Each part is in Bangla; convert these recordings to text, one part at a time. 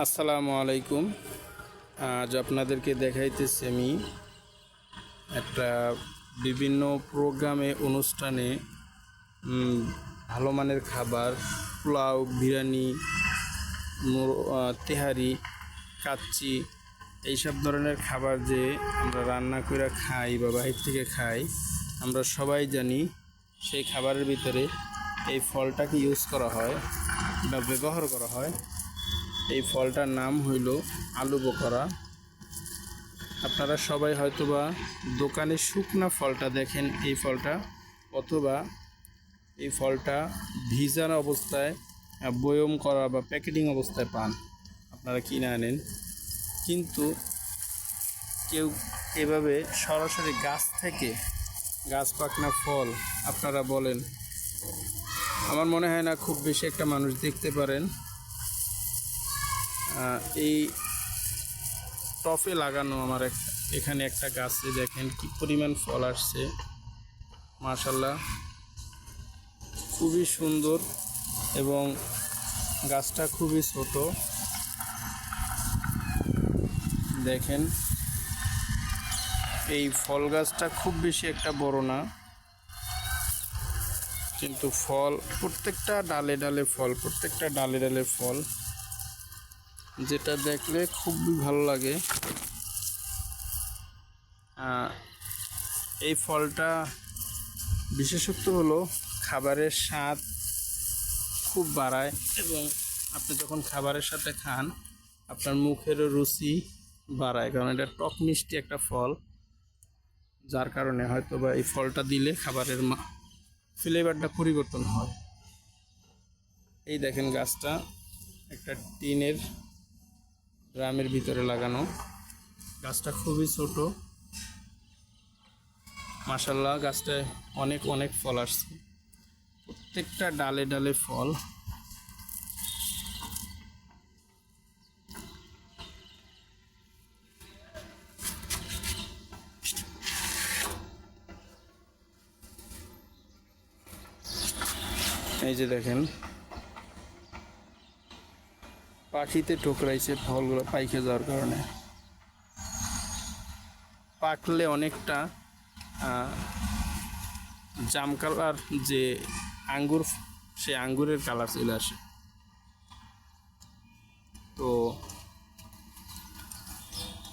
আসসালামু আলাইকুম। আজ আপনাদেরকে দেখাইতেছি আমি একটা বিভিন্ন প্রোগ্রামে অনুষ্ঠানে ভালো মানের খাবার, পোলাও, বিরিয়ানি, তেহারি, কাচ্চি, এইসব ধরনের খাবার যে আমরা রান্না করে খাই বা বাহির থেকে খাই, আমরা সবাই জানি সেই খাবারের ভিতরে এই ফলটাকে ইউজ করা হয় বা ব্যবহার করা হয়। এই ফলটার নাম হইল আলু বোখরা। আপনারা সবাই হয়তোবা দোকানে শুকনা ফলটা দেখেন এই ফলটা, অথবা এই ফলটা ভিজানো অবস্থায় বয়ম করা বা প্যাকেটিং অবস্থায় পান, আপনারা কিনে আনেন। কিন্তু কেউ এভাবে সরাসরি গাছ থেকে গাছ পাকনা ফল আপনারা বলেন, আমার মনে হয় না খুব বেশি একটা মানুষ দেখতে পারেন। এই টফে লাগানো আমার এখানে একটা গাছে দেখেন কি পরিমাণ ফল আসছে, মাশাআল্লাহ খুবই সুন্দর, এবং গাছটা খুবই ছোট। দেখেন এই ফল গাছটা খুব বেশি একটা বড় না, কিন্তু ফল প্রত্যেকটা ডালে ডালে ফল, প্রত্যেকটা ডালে ডালে ফল, যেটা দেখলে খুবই ভালো লাগে। এই ফলটা বিশেষত্ব হলো খাবারের স্বাদ খুব বাড়ায়, এবং আপনি যখন খাবারের সাথে খান আপনার মুখেরও রুচি বাড়ায়, কারণ এটা টক মিষ্টি একটা ফল, যার কারণে হয়তো বা এই ফলটা দিলে খাবারের ফ্লেভারটা পরিবর্তন হয়। এই দেখেন গাছটা একটা টিনের ড্রামের ভিতরে লাগানো, গাছটা খুবই ছোট, মাশাআল্লাহ গাছটায় অনেক অনেক ফল আসছে, প্রত্যেকটা ডালে ডালে ফল। এই যে দেখেন পাখিতে ঠোকরাইছে ফলগুলো পাইকে যাওয়ার কারণে, পাকলে অনেকটা জাম কালার যে আঙ্গুর, সে আঙ্গুরের কালার চলে আসে। তো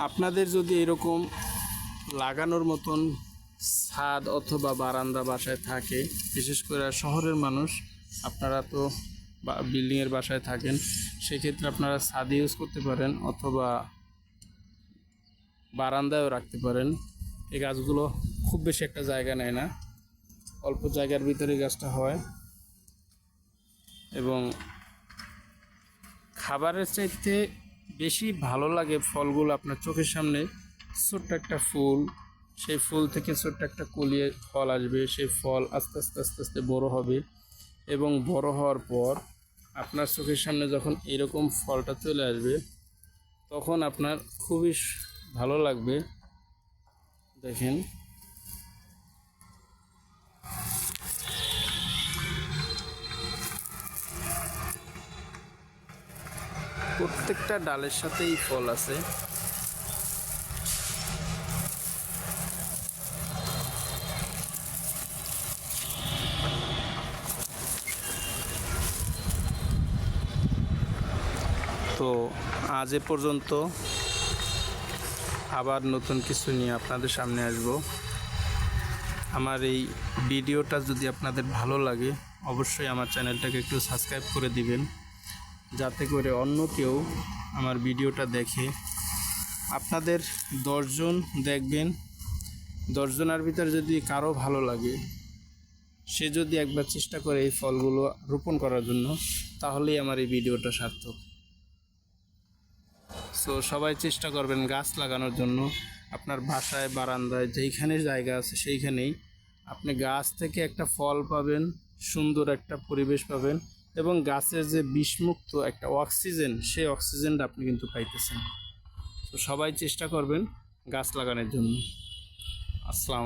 আপনাদের যদি এরকম লাগানোর মতন ছাদ অথবা বারান্দা বাসায় থাকে, বিশেষ করে শহরের মানুষ, আপনারা তো বিল্ডিংয়ের বাসায় থাকেন, সেক্ষেত্রে আপনারা ছাদ ইউজ করতে পারেন অথবা বারান্দায়ও রাখতে পারেন। এই গাছগুলো খুব বেশি একটা জায়গা নেয় না, অল্প জায়গার ভিতরে গাছটা হয়, এবং খাবারের চাইতে বেশি ভালো লাগে ফলগুলো আপনার চোখের সামনে। ছোট্ট একটা ফুল, সেই ফুল থেকে ছোট্ট একটা কলিয়ে ফল আসবে, সেই ফল আস্তে আস্তে আস্তে আস্তে বড় হবে, এবং বড় হওয়ার পর আপনার চোখের সামনে যখন এরকম ফলটা চলে আসবে, তখন আপনার খুবই ভালো লাগবে। দেখেন প্রত্যেকটা ডালের সাথেই ফল আছে। তো আজ এ পর্যন্ত, আবার নতুন কিছু নিয়ে আপনাদের সামনে আসব। আমার এই ভিডিওটা যদি আপনাদের ভালো লাগে, অবশ্যই আমার চ্যানেলটাকে একটু সাবস্ক্রাইব করে দিবেন, যাতে করে অন্য কেউ আমার ভিডিওটা দেখে। আপনাদের 10 জন দেখবেন, 10 জনের ভিতরে যদি কারো ভালো লাগে, সে যদি একবার চেষ্টা করে এই ফলগুলো রোপণ করার জন্য, তাহলেই আমার এই ভিডিওটা সার্থক। সো সবাই চেষ্টা করবেন গাছ লাগানোর জন্য। আপনার বাসায় বারান্দায় যেইখানে জায়গা আছে সেইখানেই আপনি গাছ থেকে একটা ফল পাবেন, সুন্দর একটা পরিবেশ পাবেন, এবং গাছের যে বিষমুক্ত একটা অক্সিজেন, সেই অক্সিজেনটা আপনি কিন্তু পাইতেছেন। তো সবাই চেষ্টা করবেন গাছ লাগানোর জন্য। আসসালামু আলাইকুম।